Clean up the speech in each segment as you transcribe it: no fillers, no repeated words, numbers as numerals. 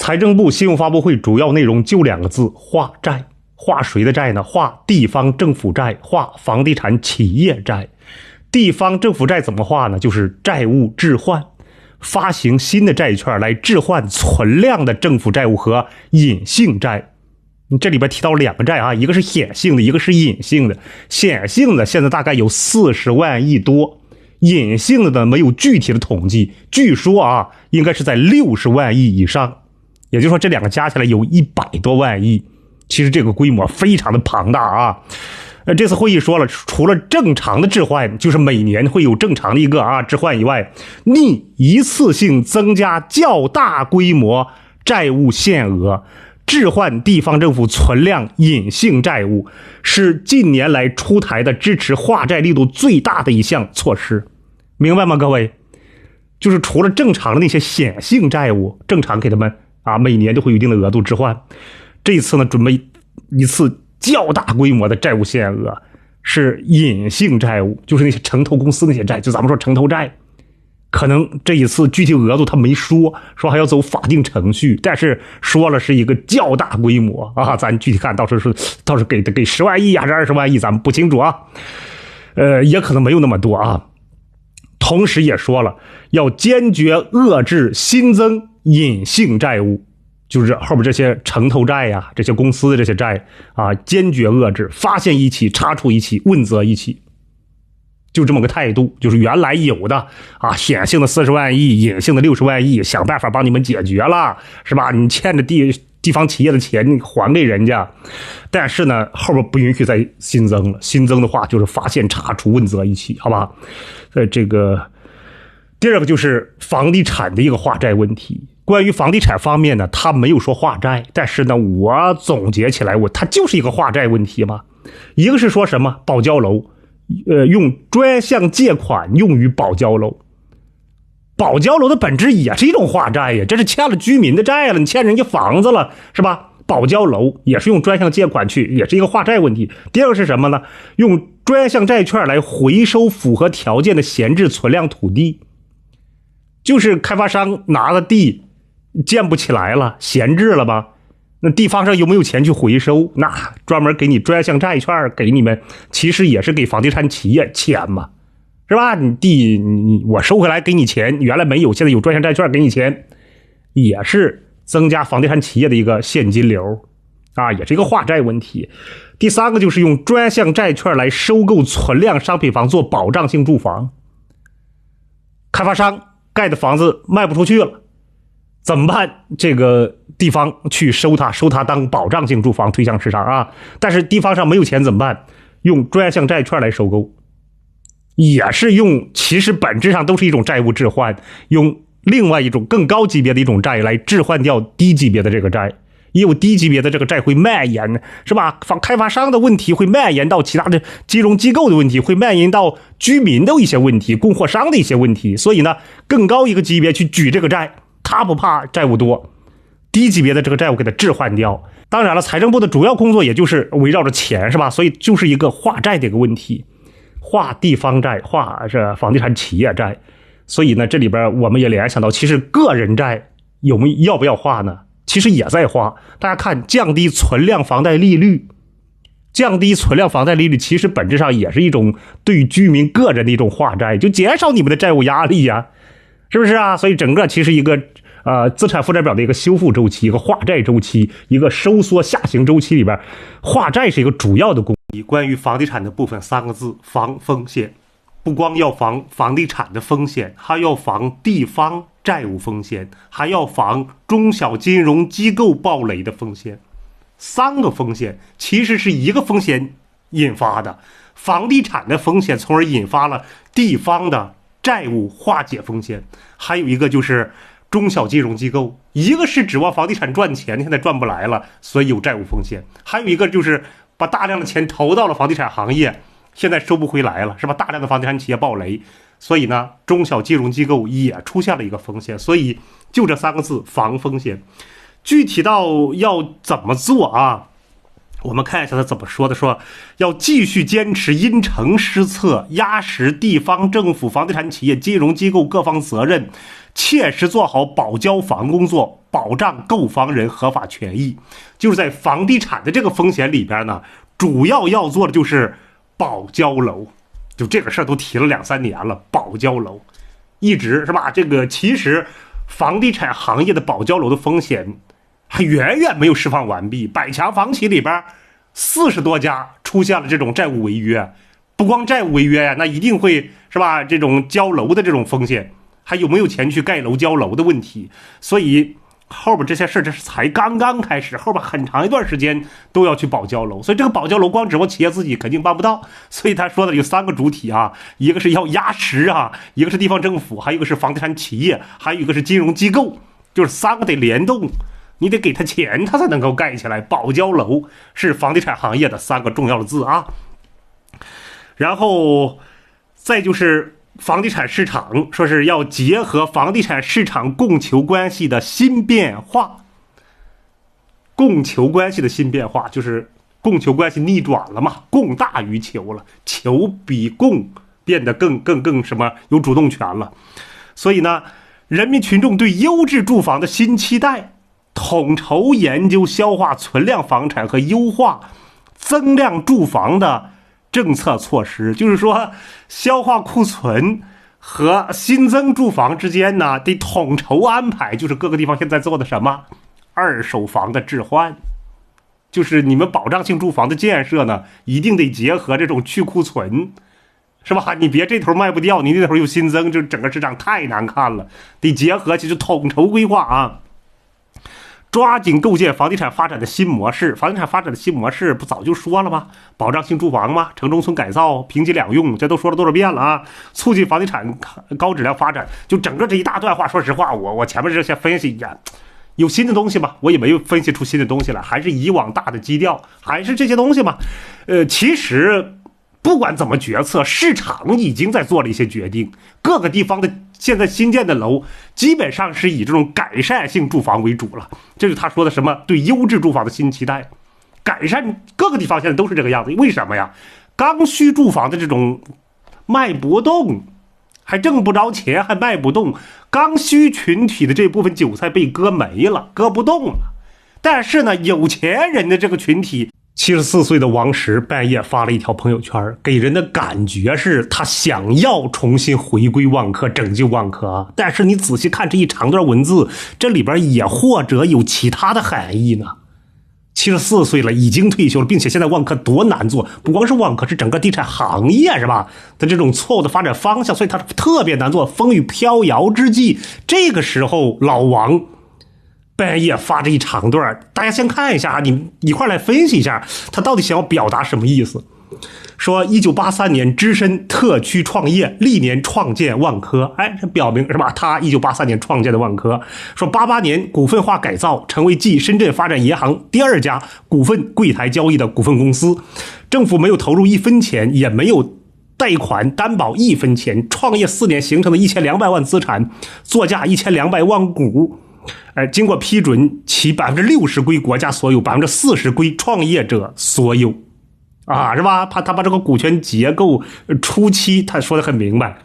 财政部新闻发布会主要内容就2个字：化债。化谁的债呢？化地方政府债，化房地产企业债。地方政府债怎么化呢？就是债务置换，发行新的债券来置换存量的政府债务和隐性债。这里边提到2个债啊，一个是显性的，一个是隐性的。显性的现在大概有40万亿多，隐性的呢没有具体的统计，据说啊应该是在60万亿以上，也就是说这2个加起来有100多万亿。其实这个规模非常的庞大啊。这次会议说了，除了正常的置换，就是每年会有正常的一个置换以外，拟一次性增加较大规模债务限额，置换地方政府存量隐性债务，是近年来出台的支持化债力度最大的一项措施。明白吗各位？就是除了正常的那些显性债务，正常给他们每年都会有一定的额度置换，这一次呢准备一次较大规模的债务限额，是隐性债务，就是那些城投公司那些债，就咱们说城投债，可能这一次具体额度他没说还要走法定程序，但是说了是一个较大规模咱具体看到时给10万亿还是20万亿咱们不清楚也可能没有那么多同时也说了要坚决遏制新增隐性债务，就是后边这些城投债这些公司的这些债坚决遏制，发现一起查处一起问责一起，就这么个态度。就是原来有的显性的40万亿，隐性的60万亿，想办法帮你们解决了，是吧？你欠着地方企业的钱你还给人家，但是呢后边不允许再新增了，新增的话就是发现查处问责一起，好吧？这个第2个就是房地产的一个化债问题。关于房地产方面呢，他没有说化债，但是呢我总结起来它就是一个化债问题嘛。一个是说什么保交楼，用专项借款用于保交楼。保交楼的本质也是一种化债呀，这是欠了居民的债了，你欠人家房子了，是吧？保交楼也是用专项借款去，也是一个化债问题。第2个是什么呢？用专项债券来回收符合条件的闲置存量土地，就是开发商拿了地建不起来了，闲置了吧，那地方上有没有钱去回收？那专门给你专项债券给你们，其实也是给房地产企业钱嘛，是吧？你地我收回来给你钱，原来没有，现在有专项债券给你钱，也是增加房地产企业的一个现金流也是一个化债问题。第3个就是用专项债券来收购存量商品房做保障性住房。开发商盖的房子卖不出去了怎么办？这个地方去收它当保障性住房推向市场但是地方上没有钱怎么办？用专项债券来收购，也是其实本质上都是一种债务置换，用另外一种更高级别的一种债来置换掉低级别的这个债，也有低级别的这个债会蔓延，是吧？开发商的问题会蔓延到其他的金融机构的问题，会蔓延到居民的一些问题，供货商的一些问题，所以呢更高一个级别去举这个债，他不怕债务多，低级别的这个债务给它置换掉。当然了，财政部的主要工作也就是围绕着钱，是吧？所以就是一个化债的一个问题，化地方债，化这房地产企业债。所以呢这里边我们也联想到，其实个人债要不要化呢？其实也在化。大家看，降低存量房贷利率，其实本质上也是一种对居民个人的一种化债，就减少你们的债务压力是不是所以整个其实一个资产负债表的一个修复周期，一个化债周期，一个收缩下行周期里边，化债是一个主要的工具。关于房地产的部分3个字：防风险。不光要防房地产的风险，还要防地方债务风险，还要防中小金融机构暴雷的风险。3个风险其实是一个风险引发的，房地产的风险从而引发了地方的债务化解风险，还有一个就是中小金融机构，一个是指望房地产赚钱，现在赚不来了，所以有债务风险，还有一个就是把大量的钱投到了房地产行业，现在收不回来了，是吧？大量的房地产企业暴雷，所以呢中小金融机构也出现了一个风险。所以就这3个字，防风险。具体到要怎么做我们看一下他怎么说的，说要继续坚持因城施策，压实地方政府、房地产企业、金融机构各方责任，切实做好保交房工作，保障购房人合法权益。就是在房地产的这个风险里边呢，主要做的就是保交楼。就这个事儿都提了2、3年了，保交楼一直是吧？这个其实房地产行业的保交楼的风险还远远没有释放完毕。百强房企里边40多家出现了这种债务违约，不光债务违约呀，那一定会是吧？这种交楼的这种风险，还有没有钱去盖楼交楼的问题。所以后边这些事这是才刚刚开始，后边很长一段时间都要去保交楼。所以这个保交楼光指望企业自己肯定办不到，所以他说的有3个主体啊，一个是要压实啊，一个是地方政府，还有一个是房地产企业，还有一个是金融机构，就是3个得联动。你得给他钱，他才能够盖起来。保交楼是房地产行业的3个重要的字啊。然后再就是房地产市场，说是要结合房地产市场供求关系的新变化。供求关系的新变化就是供求关系逆转了嘛，供大于求了，求比供变得更什么有主动权了。所以呢，人民群众对优质住房的新期待，统筹研究消化存量房产和优化增量住房的政策措施。就是说消化库存和新增住房之间呢，得统筹安排。就是各个地方现在做的什么二手房的置换，就是你们保障性住房的建设呢，一定得结合这种去库存，是吧？你别这头卖不掉，你那头又新增，就整个市场太难看了，得结合起，就统筹规划啊。抓紧构建房地产发展的新模式。房地产发展的新模式不早就说了吗？保障性住房吗？城中村改造、平级两用，这都说了多少遍了啊！促进房地产高质量发展，就整个这一大段话，说实话，我前面这些分析一下，有新的东西吗？我也没有分析出新的东西来，还是以往大的基调，还是这些东西嘛。其实不管怎么决策，市场已经在做了一些决定。各个地方的现在新建的楼基本上是以这种改善性住房为主了，这是他说的什么对优质住房的新期待。改善各个地方现在都是这个样子，为什么呀？刚需住房的这种卖不动，还挣不着钱，还卖不动，刚需群体的这部分韭菜被割没了，割不动了。但是呢，有钱人的这个群体，74岁的王石半夜发了一条朋友圈，给人的感觉是他想要重新回归万科，拯救万科啊。但是你仔细看这一长段文字，这里边也或者有其他的含义呢。74岁了，已经退休了，并且现在万科多难做，不光是万科，是整个地产行业是吧？的这种错误的发展方向，所以它特别难做，风雨飘摇之际，这个时候老王半夜发这一长段，大家先看一下，你一块来分析一下他到底想要表达什么意思。说1983年只身特区创业，历年创建万科，这表明是吧？他1983年创建的万科。说88年股份化改造，成为继深圳发展银行第2家股份柜台交易的股份公司，政府没有投入1分钱，也没有贷款担保1分钱，创业4年形成的1200万资产，作价1200万股。经过批准，其60%归国家所有，40%归创业者所有。是吧？他把这个股权结构初期他说的很明白，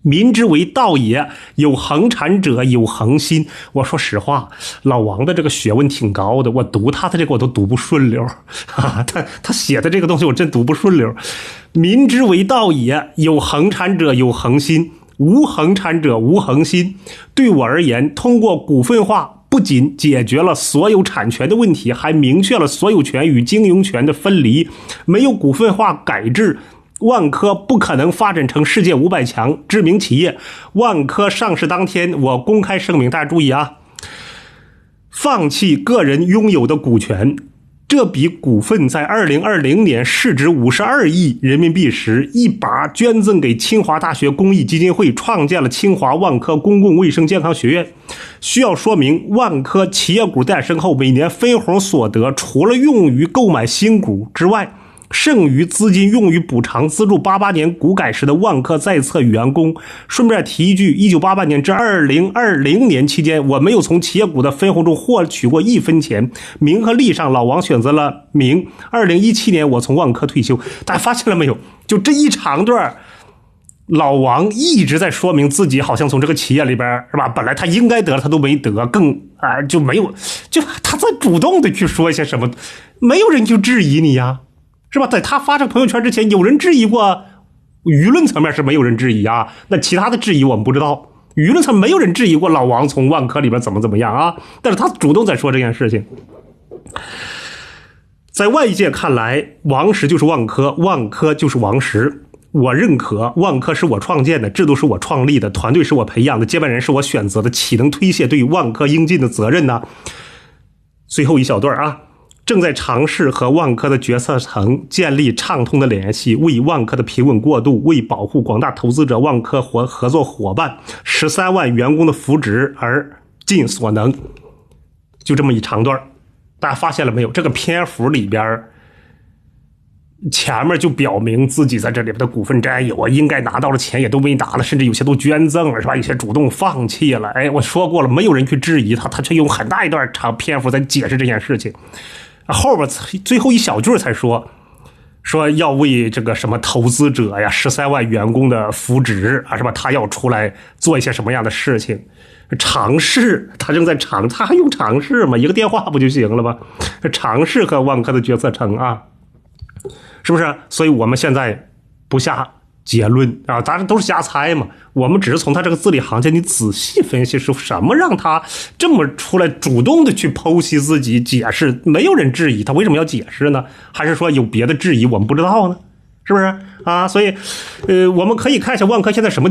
民之为道也，有恒产者有恒心。我说实话，老王的这个学问挺高的，我读他的这个我都读不顺溜他写的这个东西我真读不顺溜。民之为道也，有恒产者有恒心，无恒产者无恒心。对我而言，通过股份化不仅解决了所有产权的问题，还明确了所有权与经营权的分离。没有股份化改制，万科不可能发展成世界500强知名企业。万科上市当天，我公开声明，大家注意啊，放弃个人拥有的股权。这笔股份在2020年市值52亿人民币时，一把捐赠给清华大学公益基金会，创建了清华万科公共卫生健康学院。需要说明，万科企业股诞生后，每年分红所得除了用于购买新股之外，剩余资金用于补偿资助88年股改时的万科在册员工。顺便提一句，1988年至2020年期间，我没有从企业股的分红中获取过1分钱。名和利上，老王选择了名。2017年我从万科退休。大家发现了没有？就这一长段，老王一直在说明自己好像从这个企业里边，是吧？本来他应该得他都没得，就没有，就他在主动的去说一些什么，没有人去质疑你呀，是吧？在他发这朋友圈之前，有人质疑过，舆论层面是没有人质疑啊，那其他的质疑我们不知道。舆论层没有人质疑过老王从万科里边怎么样啊，但是他主动在说这件事情。在外界看来，王石就是万科，万科就是王石。我认可万科是我创建的，制度是我创立的，团队是我培养的，接班人是我选择的，岂能推卸对万科应尽的责任呢？最后一小段啊，正在尝试和万科的决策层建立畅通的联系，为万科的平稳过渡，为保护广大投资者、万科合作伙伴、13万员工的福祉而尽所能。就这么一长段，大家发现了没有？这个篇幅里边前面就表明自己在这里边的股份占有啊，应该拿到的钱也都没拿了，甚至有些都捐赠了，是吧？有些主动放弃了。哎，我说过了，没有人去质疑他，他却用很大一段长篇幅在解释这件事情。后边最后一小句才说要为这个什么投资者呀、13万员工的福祉啊，是吧？他要出来做一些什么样的事情？尝试，他正在他还用尝试吗？一个电话不就行了吗？尝试和万科的决策层啊。是不是？所以我们现在不下结论啊，当然都是瞎猜嘛。我们只是从他这个字里行间，你仔细分析出什么让他这么出来主动的去剖析自己、解释，没有人质疑他为什么要解释呢？还是说有别的质疑我们不知道呢？是不是啊？所以，我们可以看一下万科现在什么